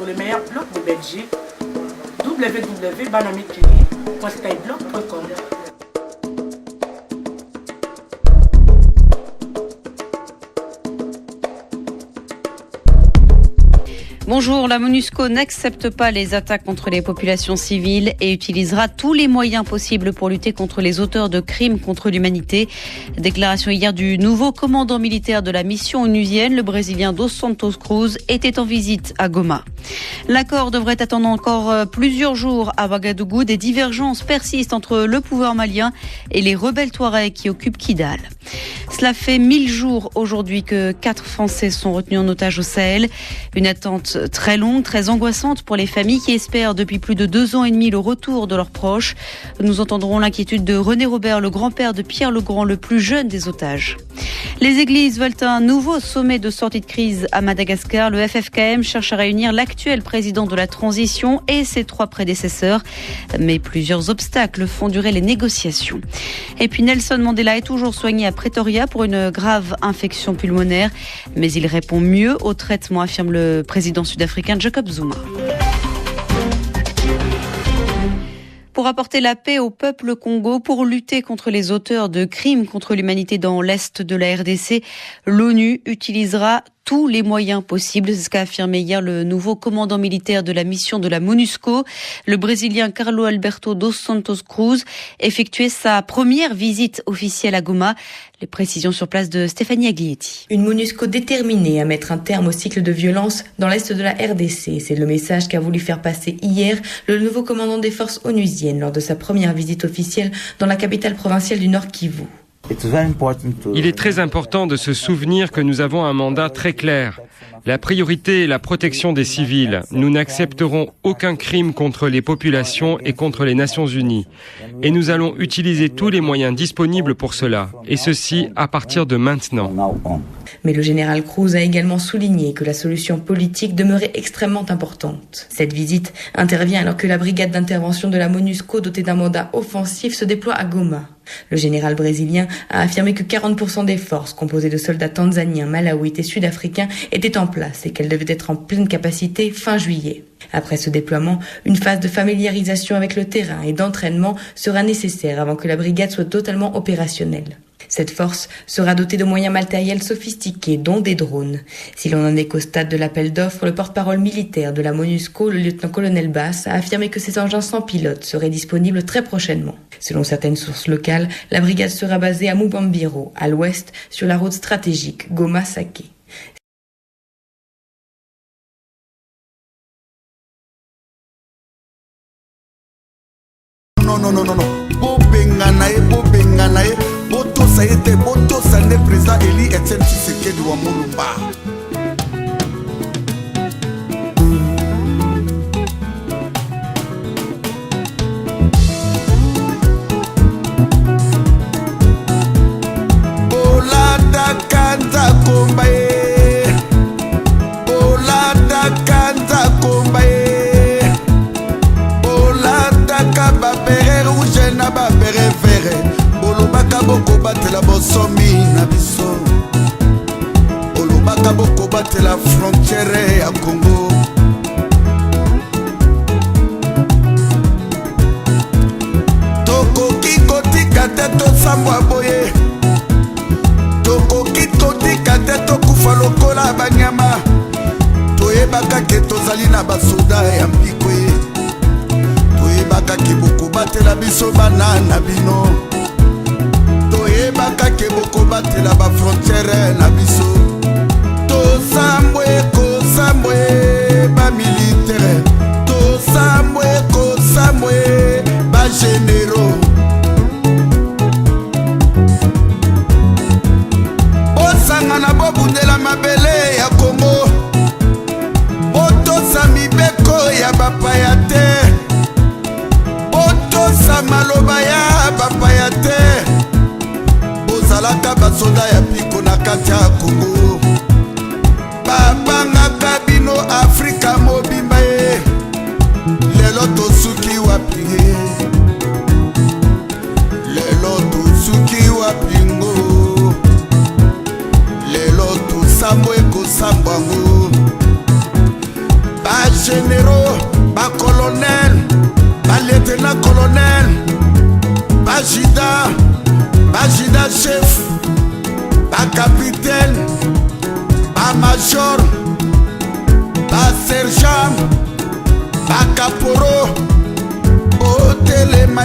le meilleur blog de Belgique, www.banamikini.styleblog.com. Bonjour, la MONUSCO n'accepte pas les attaques contre les populations civiles et utilisera tous les moyens possibles pour lutter contre les auteurs de crimes contre l'humanité. Déclaration hier du nouveau commandant militaire de la mission onusienne, le Brésilien Dos Santos Cruz, était en visite à Goma. L'accord devrait attendre encore plusieurs jours à Ouagadougou. Des divergences persistent entre le pouvoir malien et les rebelles Touaregs qui occupent Kidal. Cela fait 1000 jours aujourd'hui que 4 Français sont retenus en otage au Sahel. Une attente très longue, très angoissante pour les familles qui espèrent depuis plus de 2 ans et demi le retour de leurs proches. Nous entendrons l'inquiétude de René Robert, le grand-père de Pierre Legrand, le plus jeune des otages. Les églises veulent un nouveau sommet de sortie de crise à Madagascar. Le FFKM cherche à réunir l'actuel président de la transition et ses 3 prédécesseurs. Mais plusieurs obstacles font durer les négociations. Et puis Nelson Mandela est toujours soigné à Pretoria pour une grave infection pulmonaire. Mais il répond mieux au traitement, affirme le président sud-africain Jacob Zuma. Pour apporter la paix au peuple Congo, pour lutter contre les auteurs de crimes contre l'humanité dans l'est de la RDC, l'ONU utilisera tous les moyens possibles. C'est ce qu'a affirmé hier le nouveau commandant militaire de la mission de la MONUSCO, le Brésilien Carlos Alberto Dos Santos Cruz, effectuait sa première visite officielle à Goma. Les précisions sur place de Stéphanie Aglietti. Une MONUSCO déterminée à mettre un terme au cycle de violence dans l'est de la RDC. C'est le message qu'a voulu faire passer hier le nouveau commandant des forces onusiennes lors de sa première visite officielle dans la capitale provinciale du Nord Kivu. Il est très important de se souvenir que nous avons un mandat très clair. La priorité est la protection des civils. Nous n'accepterons aucun crime contre les populations et contre les Nations Unies. Et nous allons utiliser tous les moyens disponibles pour cela. Et ceci à partir de maintenant. Mais le général Cruz a également souligné que la solution politique demeurait extrêmement importante. Cette visite intervient alors que la brigade d'intervention de la MONUSCO dotée d'un mandat offensif se déploie à Goma. Le général brésilien a affirmé que 40% des forces composées de soldats tanzaniens, malawites et sud-africains étaient en place et qu'elles devaient être en pleine capacité fin juillet. Après ce déploiement, une phase de familiarisation avec le terrain et d'entraînement sera nécessaire avant que la brigade soit totalement opérationnelle. Cette force sera dotée de moyens matériels sophistiqués, dont des drones. Si l'on en est qu'au stade de l'appel d'offres, le porte-parole militaire de la MONUSCO, le lieutenant-colonel Bass, a affirmé que ces engins sans pilote seraient disponibles très prochainement. Selon certaines sources locales, la brigade sera basée à Mubambiro, à l'ouest, sur la route stratégique Goma-Sake. Non. Boto Saïte, Boto Sane, président Eli Etienne Tshisekedi wa Mulumba. Olada Kanta Kombaye, Olada Kanta Kombaye, Olada Kababere Rouge na Babere Vere. Olobaka boko batela bosomi na biso, olobaka boko batela frontière ya Congo. Tokoki kotika te tosambwa boye, tokoki kotika te tokufa lokola banyama. Toyebaka ke tozali na basoda ya mpikwe, toyebaka ke boko batela biso bana na bino. Toyebaka ke boko batela ba frontière na biso. Tosambwe kosambwe ba militaire, tosambwe kosambwe ba généraux. Bosanga na bobundela mabele ya Congo, botosa mibeko ya bapaya te, botosa maloba ya bapaya te. Bozalaka basoda ya piko na kati ya Congo, babangaka bino Afrika mobimba ye. Lelo tosuki wapi ye, lelo tosuki wapingo, lelo tosambwe kosambwango. Ba Cham Bakaporo Otelema